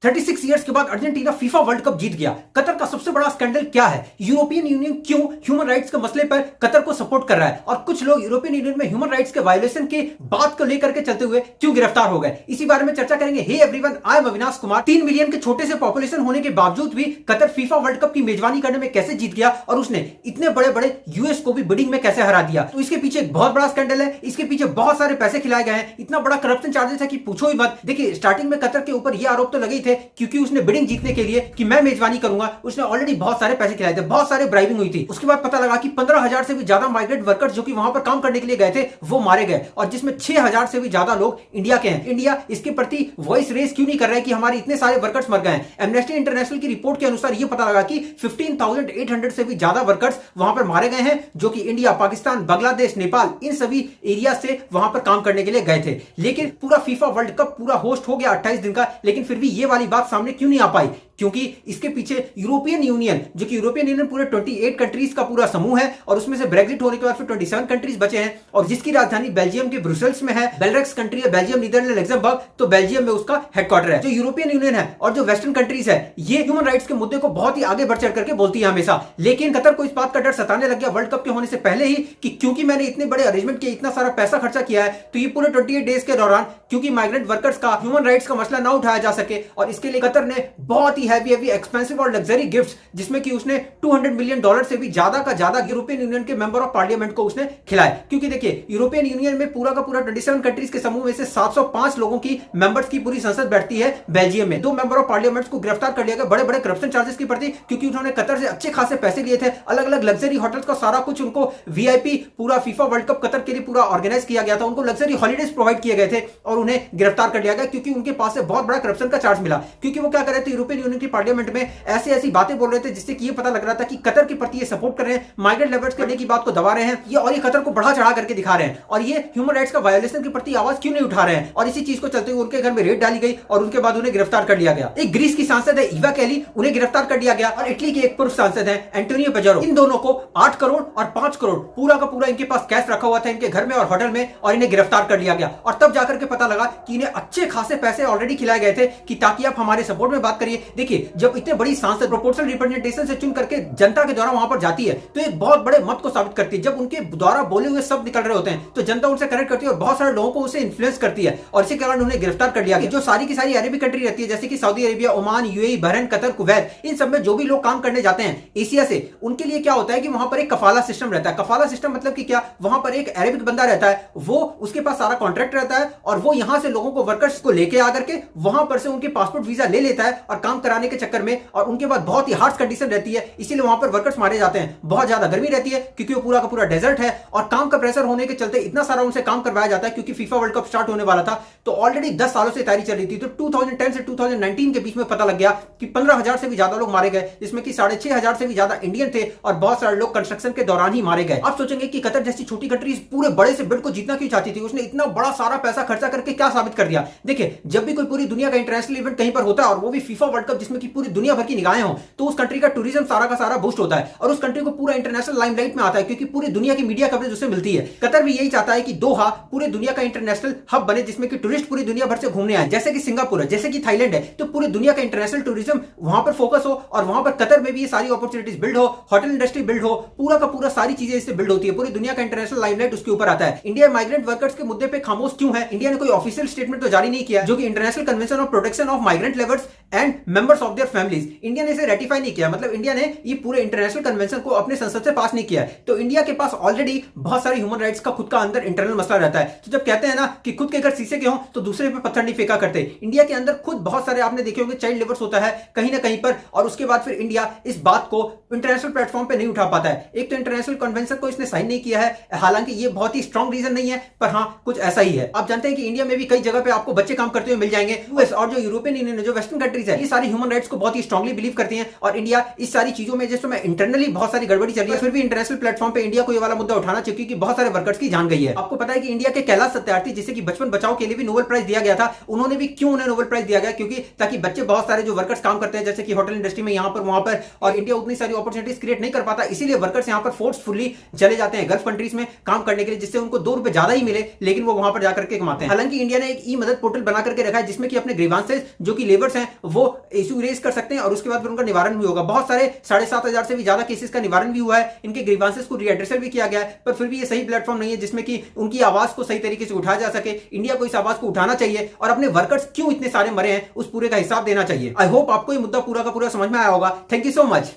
36 years के बाद Argentina FIFA world cup जीत गया। कतर का सबसे बड़ा स्कैंडल क्या है? यूरोपियन यूनियन क्यों ह्यूमन राइट्स के मसले पर कतर को सपोर्ट कर रहा है और कुछ लोग यूरोपियन यूनियन में ह्यूमन राइट्स के वायलेशन के बात को लेकर के चलते हुए क्यों गिरफ्तार हो गए, इसी बारे में चर्चा करेंगे। Hey everyone, I am Avinash Kumar. 3 million के छोटे से पॉपुलेशन होने के बावजूद भी कतर फीफा वर्ल्ड कप की मेजबानी करने में कैसे जीत गया और उसने इतने बड़े बड़े यूएस को भी बिडिंग में कैसे हरा दिया। तो इसके पीछे एक बहुत बड़ा स्कैंडल है, इसके पीछे बहुत सारे पैसे खिलाए गए हैं, इतना बड़ा करप्शन चार्जेस है कि पूछो ही मत। देखिए, स्टार्टिंग में कतर के ऊपर ये आरोप तो लगे ही थे क्योंकि उसने बिडिंग जीतने के लिए कि मैं मेजबानी करूंगा, उसने ऑलरेडी बहुत सारे पैसे खिलाए थे, बहुत सारे ब्राइबिंग हुई थी। उसके बाद पता लगा कि 15,000 से भी ज्यादा माइग्रेंट वर्कर्स जो कि वहां पर काम करने के लिए गए थे वो मारे गए और जिसमें 6,000 से भी ज्यादा लोग इंडिया के हैं। इंडिया इसके प्रति वॉइस रेज क्यों नहीं कर रहा है कि हमारे इतने सारे वर्कर्स मर गए हैं? एमनेस्टी इंटरनेशनल की रिपोर्ट के अनुसार यह पता लगा कि 15,800 से भी ज्यादा वर्कर्स वहां पर मारे गए हैं जो कि इंडिया, पाकिस्तान, बांग्लादेश, नेपाल, इन सभी एरिया से वहां पर काम करने के लिए गए थे। लेकिन पूरा फीफा वर्ल्ड कप पूरा होस्ट हो गया 28 दिन का, लेकिन फिर भी ये वाली बात सामने क्यों नहीं आ पाई? क्योंकि इसके पीछे यूरोपियन यूनियन, जो कि यूरोपियन यूनियन पूरे 28 कंट्रीज का पूरा समूह है और उसमें से ब्रेक्जिट होने के बाद फिर 27 कंट्रीज बचे हैं और जिसकी राजधानी बेल्जियम के ब्रुसेल्स में है। बेलरेक्स कंट्री है, बेल्जियम, नीदरलैंड, लग्जमबर्ग, तो बेल्जियम में उसका हेडक्वार्टर है। जो यूरोपियन यूनियन है और जो वेस्टर्न कंट्रीज है, ये ह्यूमन राइट्स के मुद्दे को बहुत ही आगे बढ़ चढ़ करके बोलती है हमेशा। लेकिन कतर को इस बात का डर सताने लग गया वर्ल्ड कप के होने से पहले ही कि क्योंकि मैंने इतने बड़े अरेंजमेंट किए, इतना सारा पैसा खर्चा किया है, तो ये पूरे 28 डेज के दौरान क्योंकि माइग्रेंट वर्कर्स का ह्यूमन राइट्स का मसला ना उठाया जा सके और इसके लिए कतर ने बहुत ही हैवी एक्सपेंसिव और लग्जरी गिफ्ट्स, जिसमें कि उसने $200 मिलियन से भी ज्यादा का ज्यादा यूरोपियन यूनियन के मेंबर ऑफ पार्लियामेंट को उसने खिलाए। क्योंकि देखिए, यूरोपियन यूनियन में पूरा का पूरा 27 कंट्रीज के समूह में से 705 लोगों की मेंबर्स की पूरी संसद बैठती है बेल्जियम में। 2 मेंबर ऑफ पार्लियामेंट को गिरफ्तार कर लिया गया बड़े बड़े करप्शन चार्जेस की प्रति, क्योंकि उन्होंने कतर से अच्छे खासे पैसे लिए थे। अलग अलग लग्जरी होटल्स का सारा कुछ उनको वीआईपी पूरा फीफा वर्ल्ड कप कतर के लिए पूरा ऑर्गेनाइज किया गया था, उनको लग्जरी हॉलीडेज प्रोवाइड किए गए थे और उन्हें गिरफ्तार कर लिया गया क्योंकि उनके पास से बहुत बड़ा करप्शन का चार्ज मिला। क्योंकि वो क्या कर रहे थे, यूरोपियन यूनियन की पार्लियामेंट में ऐसी बातें बोल रहे थे जिससे कि ये पता लग रहा था कि कतर के प्रति ये सपोर्ट कर रहे हैं, माइग्रेंट लेबर्स करने की बात को दबा रहे हैं ये, और ये कतर को बढ़ा चढ़ा करके दिखा रहे हैं और ये ह्यूमन राइट्स का वायोलेशन के प्रति आवाज क्यों नहीं उठा रहे हैं। और इसी चीज को चलते हुए उनके घर में रेड डाली गई और उनके बाद उन्हें गिरफ्तार कर लिया गया। एक ग्रीस की सांसद है ईवा कैली, उन्हें गिरफ्तार कर लिया गया और इटली के एक पूर्व सांसद है एंटोनियो पेजरो। इन दोनों को 8 करोड़ और 5 करोड़ पूरा का पूरा इनके पास कैश रखा हुआ था इनके घर में और होटल में और इन्हें गिरफ्तार कर लिया गया। और तब जाकर के पता लगा कि इन्हें अच्छे खासे पैसे ऑलरेडी खिलाए गए थे कि ताकि आप हमारे सपोर्ट में बात करिए। देखिए, जब इतने बड़ी सांसद प्रोपोर्शनल रिप्रेजेंटेशन से चुन करके जनता के द्वारा वहां पर जाती है तो एक बहुत बड़े मत को साबित करती है। जब उनके द्वारा बोले हुए शब्द निकल रहे होते हैं तो जनता उनसे कनेक्ट करती है और बहुत सारे लोगों को उसे इन्फ्लुएंस करती है और इसी कारण उन्हें गिरफ्तार कर लिया गया। जो सारी की सारी अरेबिक कंट्री रहती है जैसे कि Saudi Arabia, Oman, UAE, Bahrain, Qatar, Kuwait, इन सब में जो भी लोग काम करने जाते हैं एशिया से, उनके लिए क्या होता है कि वहां पर एक कफाला सिस्टम रहता है। कफाला सिस्टम मतलब कि क्या, वहां पर एक अरेबिक बंदा रहता है, वो उसके पास सारा कॉन्ट्रैक्ट रहता है और वो यहां से लोगों को, वर्कर्स को लेके आकर के वहां पर से उनके पासपोर्ट वीजा ले लेता है और काम कराने के चक्कर में, और उनके बाद बहुत ही हार्श कंडीशन रहती है, इसीलिए वहां पर वर्कर्स मारे जाते हैं। बहुत ज्यादा गर्मी रहती है क्योंकि वो पूरा का पूरा डेजर्ट है और काम का प्रेशर होने के चलते इतना सारा उनसे काम करवाया जाता है क्योंकि फीफा वर्ल्ड कप स्टार्ट होने वाला था तो ऑलरेडी 10 सालों से तैयारी चल रही थी। तो 2010 से 2019 के बीच में पता लग गया कि 15,000 से भी ज्यादा लोग मारे गए, जिसमें कि 6,500 से भी ज्यादा इंडियन थे और बहुत सारे लोग कंस्ट्रक्शन के दौरान ही मारे गए। आप सोचेंगे कि कतर जैसी छोटी कंट्री पूरे बड़े से बिड को जीतना क्यों चाहती थी? उसने इतना बड़ा सारा पैसा खर्चा करके क्या साबित कर दिया? देखिए, जब भी कोई पूरी दुनिया का इंटरनेशनल इवेंट कहीं पर होता है और वो भी फीफा वर्ल्ड कप जिसमें कि पूरी दुनिया भर की निगाहें हो, तो उस कंट्री का टूरिज्म सारा का सारा बूस्ट होता है और उस कंट्री को पूरा इंटरनेशनल लाइमलाइट में आता है क्योंकि पूरी दुनिया की मीडिया कवरेज उसे मिलती है। कतर भी यही चाहता है कि दोहा पूरी दुनिया का इंटरनेशनल हब बने जिसमें कि टूरिस्ट पूरी दुनिया भर से घूमने आए, जैसे कि सिंगापुर है, जैसे कि थाईलैंड है, तो पूरी दुनिया का इंटरनेशनल टूरिज्म वहां पर फोकस हो और वहां पर कतर में भी ये सारी अपॉर्चुनिटीज बिल्ड हो, होटल इंडस्ट्री बिल्ड हो, पूरा का पूरा सारी चीजें इससे बिल्ड होती है, पूरी दुनिया का इंटरनेशनल लाइमलाइट उसके ऊपर आता है। इंडिया माइग्रेंट वर्कर्स के मुद्दे पे खामोश क्यों है? इंडिया ने कोई ऑफिशियल स्टेटमेंट तो जारी नहीं किया जो कि international convention of protection of migrant labours and members of their families, India ने इसे रेटिफाई नहीं किया, मतलब इंडिया ने ये पूरे इंटरनेशनल कन्वेंशन को अपने संसद से पास नहीं किया है। तो इंडिया के पास ऑलरेडी बहुत सारी ह्यूमन राइट्स का खुद का अंदर इंटरनल मसला रहता है। तो जब कहते हैं ना कि खुद के घर शीशे के हों तो दूसरे पे पत्थर नहीं फेंका करते, इंडिया के अंदर खुद बहुत सारे आपने देखे होंगे चाइल्ड लेबर्स होता है कहीं ना कहीं पर, और उसके बाद फिर इंडिया इस बात को इंटरनेशनल प्लेटफॉर्म पे नहीं उठा पाता है। एक तो इंटरनेशनल कन्वेंशन को इसने साइन नहीं किया है, हालांकि ये बहुत ही स्ट्रॉन्ग रीजन नहीं है, पर हाँ कुछ ऐसा ही है। आप जानते हैं कि इंडिया में भी कई जगह पे आपको बच्चे काम करते हुए मिल जाएंगे। यूएस और जो यूरोपियन यूनियन, जो वेस्टर्न कंट्रीज है, ये सारी ह्यूमन राइट्स को बहुत ही स्ट्रांगली बिलीव करती हैं और इंडिया इस सारी चीजों में जिसमें इंटरनली बहुत सारी गड़बड़ी चल रही है, फिर भी इंटरनेशनल प्लेटफॉर्म पे इंडिया को ये वाला मुद्दा उठाना चाहिए क्योंकि बहुत सारे वर्कर्स की जान गई है। आपको पता है कि इंडिया के कैलाश सत्यार्थी जिसे कि बचपन बचाओ के लिए भी नोबेल प्राइज दिया गया था, उन्होंने भी क्यों उन्हें नोबेल प्राइज दिया गया, क्योंकि ताकि बच्चे बहुत सारे जो वर्कर्स काम करते हैं जैसे कि होटल इंडस्ट्री में यहां पर वहां पर, और इंडिया उतनी सारी अपॉर्चुनिटीज क्रिएट नहीं कर पाता, इसीलिए वर्कर्स यहां पर फोर्सफुली चले जाते हैं गल्फ कंट्रीज में काम करने के लिए, जिससे उनको ₹2 ज्यादा ही मिले लेकिन वो वहां पर जाकर के कमाते हैं। हालांकि इंडिया ने एक ई मदद पोर्टल बना करके रखा है जिसमें कि अपने ग्रीवांसेस जो कि लेबर्स हैं वो इशू रेज कर सकते हैं और उसके बाद फिर उनका निवारण भी होगा। बहुत सारे 7,500 से भी ज्यादा केसेस का निवारण भी हुआ है, इनके ग्रीवांसेस को रीएड्रेसल भी किया गया है, पर फिर भी ये सही प्लेटफॉर्म नहीं है जिसमें कि उनकी आवाज को सही तरीके से उठाया जा सके। इंडिया को इस आवाज को उठाना चाहिए और अपने वर्कर्स क्यों इतने सारे मरे हैं उस पूरे का हिसाब देना चाहिए। आई होप आपको ये मुद्दा पूरा का पूरा समझ में आया होगा। Thank you so much.